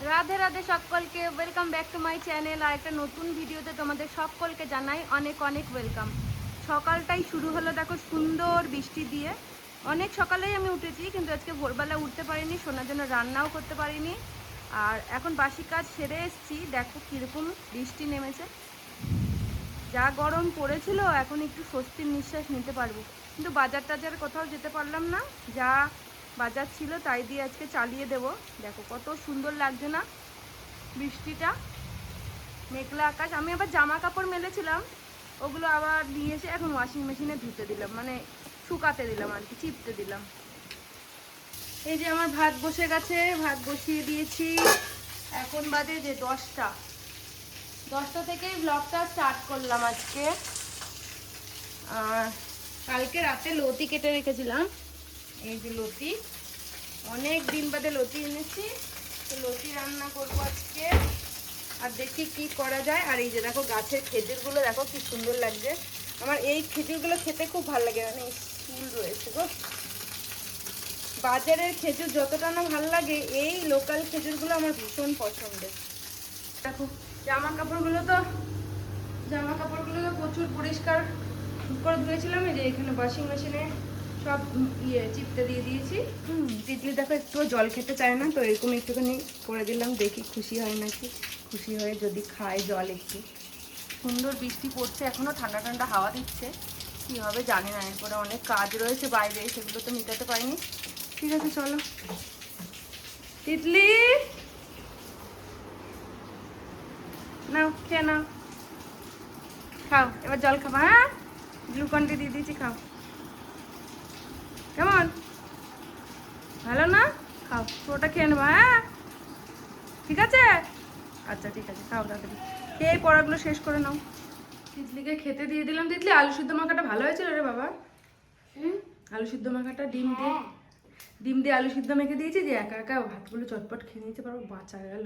রাধে রাধে সকলকে, welcome back to my channel. আর একটা নতুন ভিডিওতে তোমাদের সকলকে জানাই অনেক অনেক ওয়েলকাম। সকালটাই শুরু হলো দেখো সুন্দর বৃষ্টি দিয়ে। অনেক সকালেই আমি উঠেছি, কিন্তু আজকে ভোরবেলা উঠতে পারিনি, শোনার জন্য রান্নাও করতে পারিনি। আর এখন বাসি কাজ সেরে এসেছি, দেখো কীরকম বৃষ্টি নেমেছে। যা গরম পড়েছিল, এখন একটু স্বস্তির নিঃশ্বাস নিতে পারবো। কিন্তু বাজার টাজার কোথাও যেতে পারলাম না, যা বাজার ছিল তাই দিয়ে আজকে চালিয়ে দেব। দেখো কত সুন্দর লাগছে না বৃষ্টিটা, মেঘলা আকাশ। আমি আবার জামা কাপড় মেলেছিলাম, ওগুলো আবার নিয়ে এসে এখন ওয়াশিং মেশিনে ধুতে দিলাম, মানে শুকাতে দিলাম আর কি, চিপতে দিলাম। এই যে আমার ভাত বসে গেছে, ভাত বসিয়ে দিয়েছি। এখন বাজে যে 10টা থেকেই ব্লগটা স্টার্ট করলাম আজকে। আর কালকে রাতে লতি কেটে রেখেছিলাম, এই যে লতি, অনেক দিন বাদে লতি এনেছি, তো লতি রান্না করবো আজকে। আর দেখি কি করা যায়। আর এই যে দেখো গাছের খেজুরগুলো দেখো কি সুন্দর লাগছে। আমার এই খেজুরগুলো খেতে খুব ভালো লাগে, মানে ফুল রয়েছে গো। বাজারের খেজুর যতটা না ভালো লাগে, এই লোকাল খেজুরগুলো আমার ভীষণ পছন্দের। দেখো জামা কাপড়গুলো তো প্রচুর পরিষ্কার করে ধুয়েছিলাম। এই যে এখানে ওয়াশিং মেশিনে সব চিপতে দিয়ে দিয়েছি। তিতলি দেখো একটু জল খেতে চায় না, তো এরকম একটুখানি করে দিলাম, দেখি খুশি হয় নাকি। খুশি হয়ে যদি খায় জল একটু। সুন্দর বৃষ্টি পড়ছে, এখনো ঠান্ডা ঠান্ডা হাওয়া দিচ্ছে। কি হবে জানি না, এরপরে অনেক কাজ রয়েছে বাইরে, সেগুলো তো মেটাতে পারিনি। ঠিক আছে চলো। তিতলি নাও, খেয়ে নাও, খাও এবার জল খাবা। হ্যাঁ, গ্লুকন-ডি দিয়ে দিয়েছি, খাও। কেমন, ভালো না? খাও, ওটা খেয়ে নেবা। হ্যাঁ ঠিক আছে, আচ্ছা ঠিক আছে, খাও তাড়াতাড়ি খেয়ে পড়াগুলো শেষ করে নাও। তিতলিকে খেতে দিয়ে দিলাম। তিতলি আলু সিদ্ধ মাখাটা ভালো হয়েছিল রে বাবা। আলু সিদ্ধ মাখাটা ডিম দিয়ে আলু সিদ্ধ মেখে দিয়েছি, যে একা একা ভাতগুলো চটপট খেয়ে নিতে পারবো, বাঁচা গেল।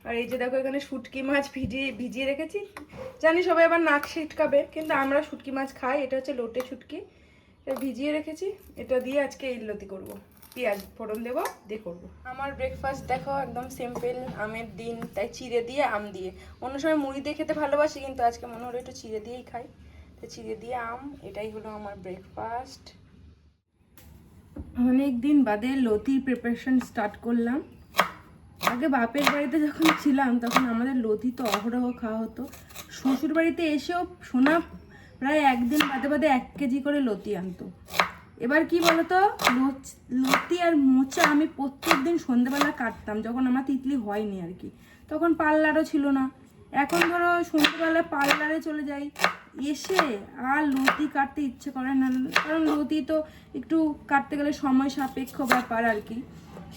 আর এই যে দেখো এখানে শুটকি মাছ ভিজিয়ে রেখেছি। জানি সবাই আবার নাক ছিটকাবে, কিন্তু আমরা শুটকি মাছ খাই। এটা হচ্ছে লোটে শুটকি, এটা ভিজিয়ে রেখেছি। এটা দিয়ে আজকে ইলতি করব, পেঁয়াজ ফোড়ন দেবো দিয়ে করবো। আমার ব্রেকফাস্ট দেখো একদম সিম্পল, আমের দিন তাই চিড়ে দিয়ে আম দিয়ে। অন্য সময় মুড়ি দিয়ে খেতে ভালোবাসি, কিন্তু আজকে মনে হলো একটু চিড়ে দিয়েই খাই, তো চিড়ে দিয়ে আম, এটাই হলো আমার ব্রেকফাস্ট। অনেক দিন বাদে লতির প্রিপারেশন স্টার্ট করলাম। আগে বাপের বাড়িতে যখন ছিলাম তখন আমাদের লতি তো অহরহ খাওয়া হতো। শ্বশুর বাড়িতে এসেও সোনা প্রায় একদিন বাদে বাদে 1 কেজি করে লতি আনতো। এবার কি বলতো, লতি আর মোচা আমি প্রত্যেক দিন সন্ধ্যেবেলা কাটতাম, যখন আমার তিতলি হয়নি আর কি। তখন পার্লারও ছিল না। এখন ধরো সন্ধ্যেবেলা পার্লারে চলে যাই, এসে আর লতি কাটতে ইচ্ছে করে না, কারণ লতি তো একটু কাটতে গেলে সময় সাপেক্ষ ব্যাপার আর কি।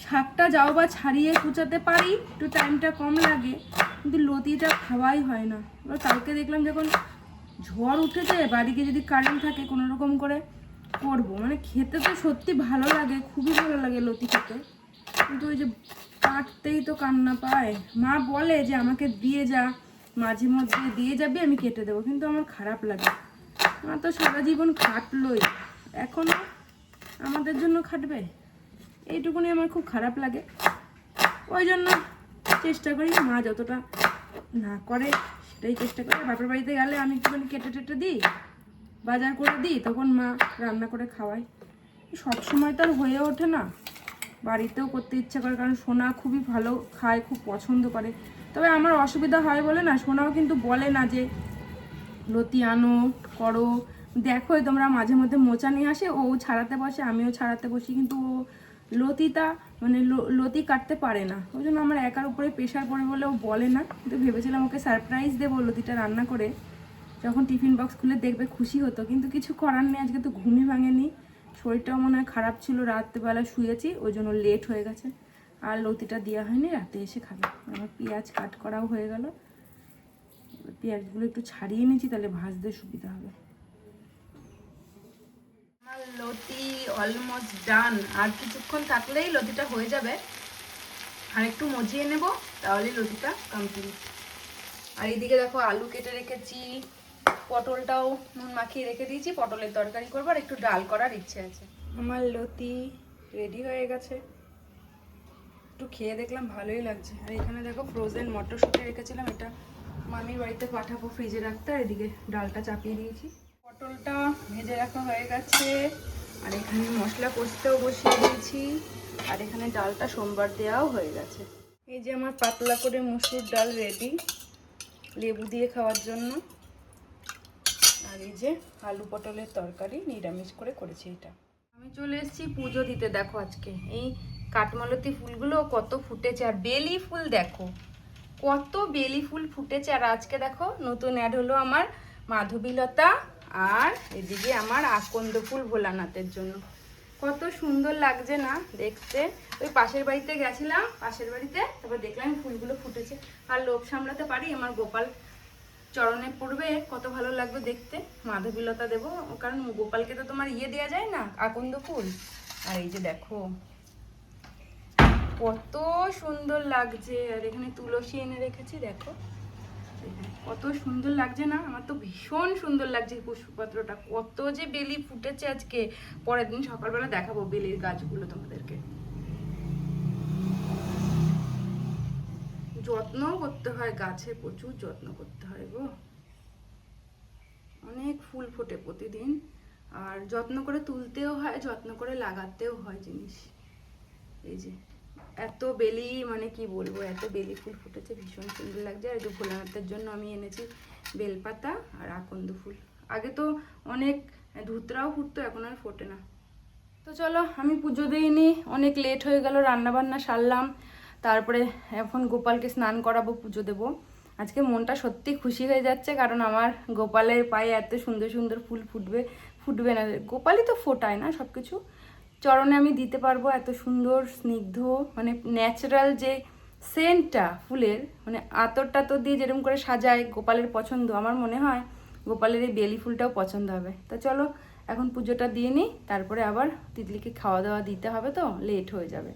শাকটা যাও বা ছাড়িয়ে কুচাতে পারি, একটু টাইমটা কম লাগে, কিন্তু লতিটা খাওয়াই হয় না। এবার কালকে দেখলাম যখন ঝড় উঠেছে, বাড়িতে যদি কারেন্ট থাকে কোনো রকম করে করবো, মানে খেতে তো সত্যি ভালো লাগে, খুবই ভালো লাগে লতি খেতে, কিন্তু ওই যে কাটতেই তো কান্না পায়। মা বলে যে আমাকে দিয়ে যা, মাঝে মধ্যে দিয়ে যাবি, আমি কেটে দেবো, কিন্তু আমার খারাপ লাগে। মা তো সারা জীবন খাটলোই, এখনো আমাদের জন্য খাটবে, এইটুকুনি আমার খুব খারাপ লাগে। ওই জন্য চেষ্টা করি, মা যতটা না করে সেটাই চেষ্টা করি। বাপের বাড়িতে গেলে আমি একটুখানি কেটে টেটে দিই, বাজার করে দিই, তখন মা রান্না করে খাওয়ায়। সব সময় তো আর হয়ে ওঠে না, বাড়িতেও করতে ইচ্ছা করে, কারণ সোনা খুবই ভালো খায়, খুব পছন্দ করে। তবে আমার অসুবিধা হয় বলে না, সোনাও কিন্তু বলে না যে লতি আনো করো। দেখোই তোমরা, মাঝে মধ্যে মোচা নিয়ে আসে, ও ছাড়াতে বসে, আমিও ছাড়াতে বসি, কিন্তু ও লতিটা মানে লতি কাটতে পারে না। ওই জন্য আমার একার উপরে প্রেশার পড়ে বলে ও বলে না। কিন্তু ভেবেছিলাম ওকে সারপ্রাইজ দেবো লতিটা রান্না করে, যখন টিফিন বক্স খুলে দেখবে খুশি হতো, কিন্তু কিছু করার নেই। আজকে তো ঘুমই ভাঙেনি, শরীরটাও মনে হয় খারাপ ছিল, রাত্রেবেলা শুয়েছি, ওই জন্য লেট হয়ে গেছে। আর লতিটা দেওয়া হয়নি, রাতে এসে খাবে। আমার পেঁয়াজ কাট করাও হয়ে গেল, পেঁয়াজগুলো একটু ছাড়িয়ে নিয়েছি, তাহলে ভাজতে সুবিধা হবে। আমার লতি অলমোস্ট ডান, আর কিছুক্ষণ থাকলেই লতিটা হয়ে যাবে। আর একটু মজিয়ে নেব, তাহলেই লতিটা কমপ্লিট। আর এইদিকে দেখো আলু কেটে রেখেছি, পটলটাও নুন মাখিয়ে রেখে দিয়েছি, পটলের তরকারি করবো, আর একটু ডাল করার ইচ্ছে আছে। আমার লতি রেডি হয়ে গেছে, একটু একটু খেয়ে দেখলাম ভালোই লাগছে। আর এখানে দেখো ফ্রোজেন মটরশুঁটি রেখেছিলাম, এটা মামির বাড়িতে পাঠাবো ফ্রিজে রাখতে। আর এদিকে ডালটা চাপিয়ে দিয়েছি, পটলটা ভেজে রাখা হয়ে গেছে। আর এখানে মশলা কষতেও বসিয়ে দিয়েছি। আর এখানে ডালটা সোমবার দেওয়াও হয়ে গেছে। এই যে আমার পাতলা করে মুসুর ডাল রেডি লেবু দিয়ে খাওয়ার জন্য। আর এই যে আলু পটলের তরকারি নিরামিষ করে করেছি। এটা আমি চলে এসেছি পুজো দিতে। দেখো আজকে এই কাঠমালতি ফুলগুলো কত ফুটেছে, আর বেলি ফুল দেখো কত বেলি ফুল ফুটেছে। আর আজকে দেখো নতুন অ্যাড হলো আমার মাধবীলতা, আর এদিকে আমার আকন্দ ফুল ভোলানাথের জন্য। কত সুন্দর লাগছে না দেখতে। ওই পাশের বাড়িতে গেছিলাম, পাশের বাড়িতে, তারপর দেখলাম ফুলগুলো ফুটেছে। আর লোভ সামলাতে পারি, আমার গোপাল চরণে পড়বে, কত ভালো লাগবে দেখতে। মাধবীলতা দেবো, কারণ গোপালকে তো তোমার ইয়ে দেওয়া যায় না, আকন্দ ফুল। আর এই যে দেখো কত সুন্দর লাগছে। আর এখানে তুলসী এনে রেখেছি, দেখো কত সুন্দর লাগছে না। আমার তো ভীষণ সুন্দর লাগছে পুষ্পপত্রটা। কত যে বেলি ফুটেছে আজকে, পরের দিন সকালবেলা দেখাবো বেলির গাছগুলো তোমাদেরকে। যত্ন করতে হয় গাছে, প্রচুর যত্ন করতে হয় গো। অনেক ফুল ফোটে প্রতিদিন, আর যত্ন করে তুলতেও হয়, যত্ন করে লাগাতেও হয় জিনিস। এই যে এত বেলি, মানে কি বলবো, এত বেলি ফুল ফুটেছে, ভীষণ সুন্দর লাগছে। আর এই যে ভোলানাথের জন্য আমি এনেছি বেলপাতা আর আকন্দ ফুল। আগে তো অনেক ধুতরাও ফুটতো, এখন আর ফোটে না। তো চলো আমি পুজো দিইনি, অনেক লেট হয়ে গেল, রান্নাবান্না সারলাম। তারপরে এখন গোপালকে স্নান করাবো, পুজো দেবো। আজকে মনটা সত্যি খুশি হয়ে যাচ্ছে, কারণ আমার গোপালের পায়ে এত সুন্দর সুন্দর ফুল ফুটবে না, গোপালই তো ফোটায় না সব কিছু, চরণে আমি দিতে পারবো। এত সুন্দর স্নিগ্ধ, মানে ন্যাচারাল যে সেন্টটা ফুলের, মানে আতর টাতর দিয়ে যেরকম করে সাজায় গোপালের পছন্দ, আমার মনে হয় গোপালের এই বেলি ফুলটাও পছন্দ হবে। তো চলো এখন পুজোটা দিয়ে নিই, তারপরে আবার তিতলিকে খাওয়া দাওয়া দিতে হবে, তো লেট হয়ে যাবে।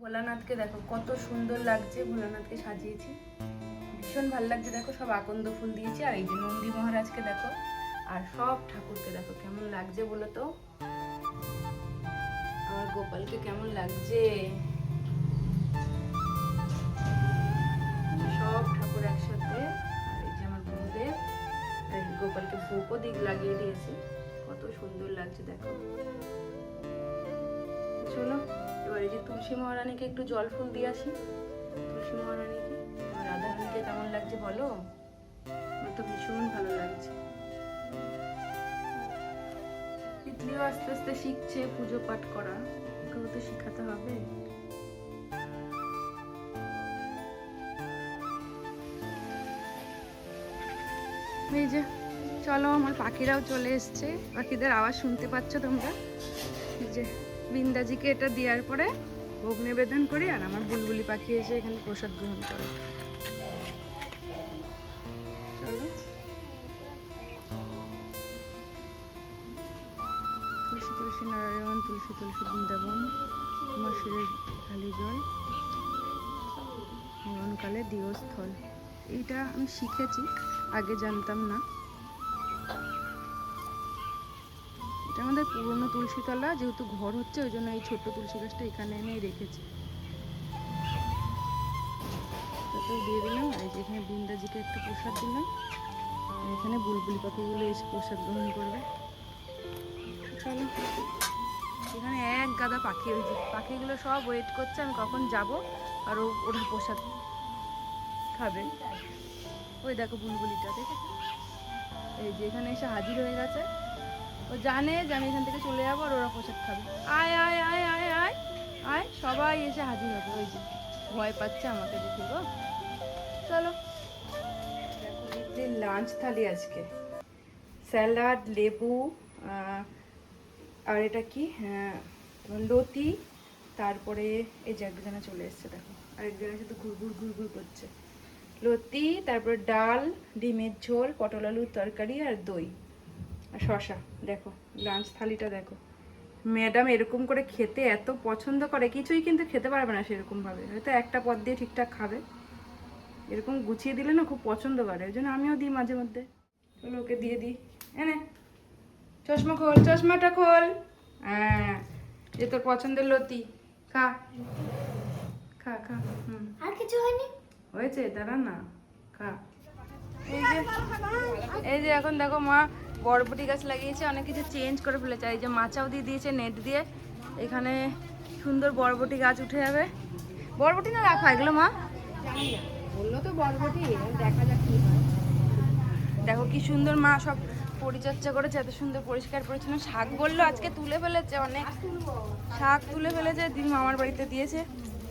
ভোলানাথকে দেখো কত সুন্দর লাগছে, ভোলানাথকে সাজিয়েছি, ভীষণ ভালো লাগছে। দেখো সব আকন্দ ফুল দিয়েছি। আর এই যে নন্দী মহারাজকে দেখো, আর সব ঠাকুরকে দেখো কেমন লাগছে বলো তো, আমার গোপালকে কেমন লাগছে। সব ঠাকুর একসাথে। আর এই যে আমার গুরুদেব, গোপালকে ভোগও দিক লাগিয়ে দিয়েছে, কত সুন্দর লাগছে দেখো। চলো এবার এই যে তুলসী মহারানীকে একটু জল ফুল দিয়ে আসি। তুলসী মহারানীকে আর রাধারানীকে কেমন লাগছে বলো, আমার তো ভীষণ ভালো লাগছে। তিতলিও আস্তে আস্তে শিখছে পুজো পাঠ করা, ওকেও তো শিখাতে হবে। এই যে চলো আমার পাখিরাও চলে এসছে, পাখিদের আওয়াজ শুনতে পাচ্ছ তোমরা। এই যে বৃন্দাজিকে এটা দেওয়ার পরে ভোগ নিবেদন করি, আর আমার বুলবুলি পাখি এসে এখানে প্রসাদ গ্রহণ করে। চলো তুলসী তুলসী নারায়ণ, তুলসী তুলসী বৃন্দাবন, আমার শিরের খালি জল, মরণকালে দিয়স্থল। এইটা আমি শিখেছি, আগে জানতাম না। এটা আমাদের পুরনো তুলসীতলা, যেহেতু ঘর হচ্ছে ওই জন্য এই ছোট্ট তুলসী গাছটা এখানে এনেই রেখেছি। তারপর দিয়ে দিলাম, আর যেখানে বৃন্দাজিকে একটা প্রসাদ দিলাম, আর এখানে বুলবুলি পাখিগুলো এসে প্রসাদ গ্রহণ করবে। চলো এখানে এক গাদা পাখি, ওই যে পাখিগুলো সব ওয়েট করছে আমি কখন যাব আর ওরা প্রসাদ খাবে। ওই দেখো বুলবুলিটা দেখেছো, এই যে এখানে এসে হাজির হয়ে গেছে। ও জানে যে আমি এখান থেকে চলে যাবো, আর ওরা প্রসাদ খাবে। আয় আয় আয় আয় আয় আয়, সবাই এসে হাজির হবে। ওই যে ভয় পাচ্ছে আমাকে দেখে গো। চলো দেখো লাঞ্চ থালি আজকে, স্যালাড, লেবু, আর এটা কি লতি, তারপরে এই যে একজনে চলে এসছে দেখো, আরেকজনের সাথে ঘুরঘুর ঘুরঘুর করছে। লতি, তারপরে ডাল, ডিমের ঝোল, পটল আলুর তরকারি, আর দই, আর শশা। দেখো লাঞ্চ থালিটা দেখো। ম্যাডাম এরকম করে খেতে এত পছন্দ করে, কিছুই কিন্তু খেতে পারবে না সেরকমভাবে, হয়তো একটা পদ দিয়ে ঠিকঠাক খাবে, এরকম গুছিয়ে দিলে না খুব পছন্দ করে, ওই জন্য আমিও দিই মাঝে মধ্যে। চলো ওকে দিয়ে দিই। এনে চশমা খোল, চশমাটা খোল। হ্যাঁ যে তোর পছন্দের লতি, খা খা খা। আর কিছু হয়নি? হয়েছে, দাঁড়া না, খা। এই যে এখন দেখো মা বরবটি গাছ লাগিয়েছে, অনেক কিছু চেঞ্জ করে ফেলেছে। এই যে মাচাও দিয়ে দিয়েছে নেট দিয়ে, এখানে সুন্দর বরবটি গাছ উঠে যাবে। বরবটি না রাখা এগুলো মা? বললো তো বরবটি, দেখা যাক কি হয়। দেখো কি সুন্দর মা সব পরিচর্যা করেছে, এত সুন্দর পরিষ্কার পরিচ্ছন্ন। শাক বললো আজকে তুলে ফেলেছে, অনেক শাক তুলে ফেলেছে, দিদি মামার বাড়িতে দিয়েছে।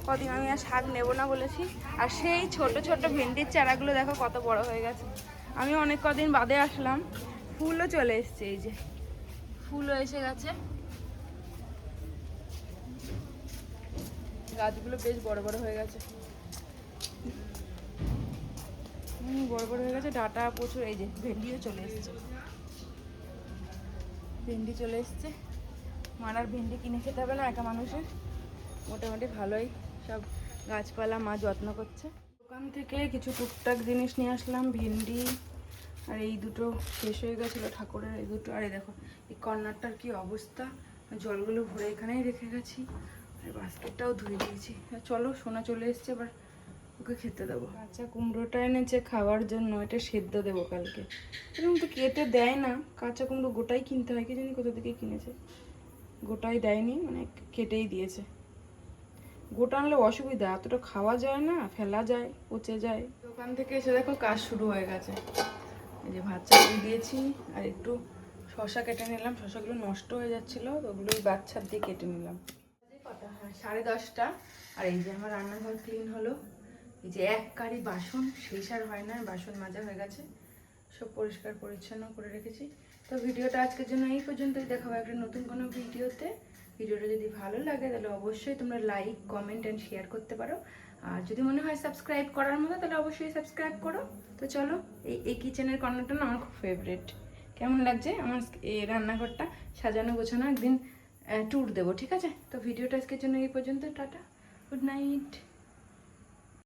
কদিন আমি আর শাক নেবো না বলেছি। আর সেই ছোট ছোট ভেন্ডির চারাগুলো দেখো কত বড় হয়ে গেছে। আমি অনেক কদিন বাদে আসলাম, ফুলও চলে এসছে। এই যে ফুলও এসে গেছে, গাছগুলো বেশ বড় বড় হয়ে গেছে। বড় বড় হয়ে গেছে, ডাটা প্রচুর। এই যে ভেন্ডিও চলে এসছে, ভেন্ডি চলে এসছে। মারার ভেন্ডি কিনে খেতে হবে না একা মানুষের। মোটামুটি ভালোই সব গাছপালা মা যত্ন করছে। দোকান থেকে কিছু টুকটাক জিনিস নিয়ে আসলাম, ভেন্ডি আর এই দুটো শেষ হয়ে গেছিলো ঠাকুরের, এই দুটো। আর এই দেখো এই কর্নারটার কি অবস্থা, জলগুলো ভরে এখানেই রেখে গেছি। আর বাস্কেটটাও ধুয়ে দিয়েছি। চলো সোনা চলে এসছে, এবার ওকে খেতে দেবো। কাঁচা কুমড়োটা এনেছে খাওয়ার জন্য, এটা সেদ্ধ দেবো কালকে। এরকম তো কেটে দেয় না, কাঁচা কুমড়ো গোটাই কিনতে হয়, কি জানি কোথা থেকে কিনেছে। গোটাই দেয়নি, মানে কেটেই দিয়েছে। গোটা আনলে অসুবিধা, এতটা খাওয়া যায় না, ফেলা যায়, পচে যায়। দোকান থেকে এসে দেখো কাজ শুরু হয়ে গেছে। এই যে ভাত চাপিয়ে দিয়েছি, আর একটু শশা কেটে নিলাম। শশাগুলো নষ্ট হয়ে যাচ্ছিলো, তো ওগুলো ওই বাচ্চার দিয়ে কেটে নিলাম। কটা? হ্যাঁ 10:30। আর এই যে আমার রান্নাঘর ক্লিন হলো। এই যে এক কারি বাসন শেষ আর হয় না, বাসন মাজা হয়ে গেছে, সব পরিষ্কার পরিচ্ছন্ন করে রেখেছি। তো ভিডিওটা আজকের জন্য এই পর্যন্তই, দেখাবো একটা নতুন কোনো ভিডিওতে। ভিডিওটা যদি ভালো লাগে তাহলে অবশ্যই তোমরা লাইক, কমেন্ট অ্যান্ড শেয়ার করতে পারো। আর যদি মনে হয় সাবস্ক্রাইব করার মতো তাহলে অবশ্যই সাবস্ক্রাইব করো। তো চলো, এই কিচেনের কর্নারটা না আমার খুব ফেভারিট। কেমন লাগছে আমার এই রান্নাঘরটা সাজানো গোছানো? একদিন ট্যুর দেবো, ঠিক আছে? তো ভিডিওটা আজকের জন্য এই পর্যন্ত, টাটা, গুড নাইট।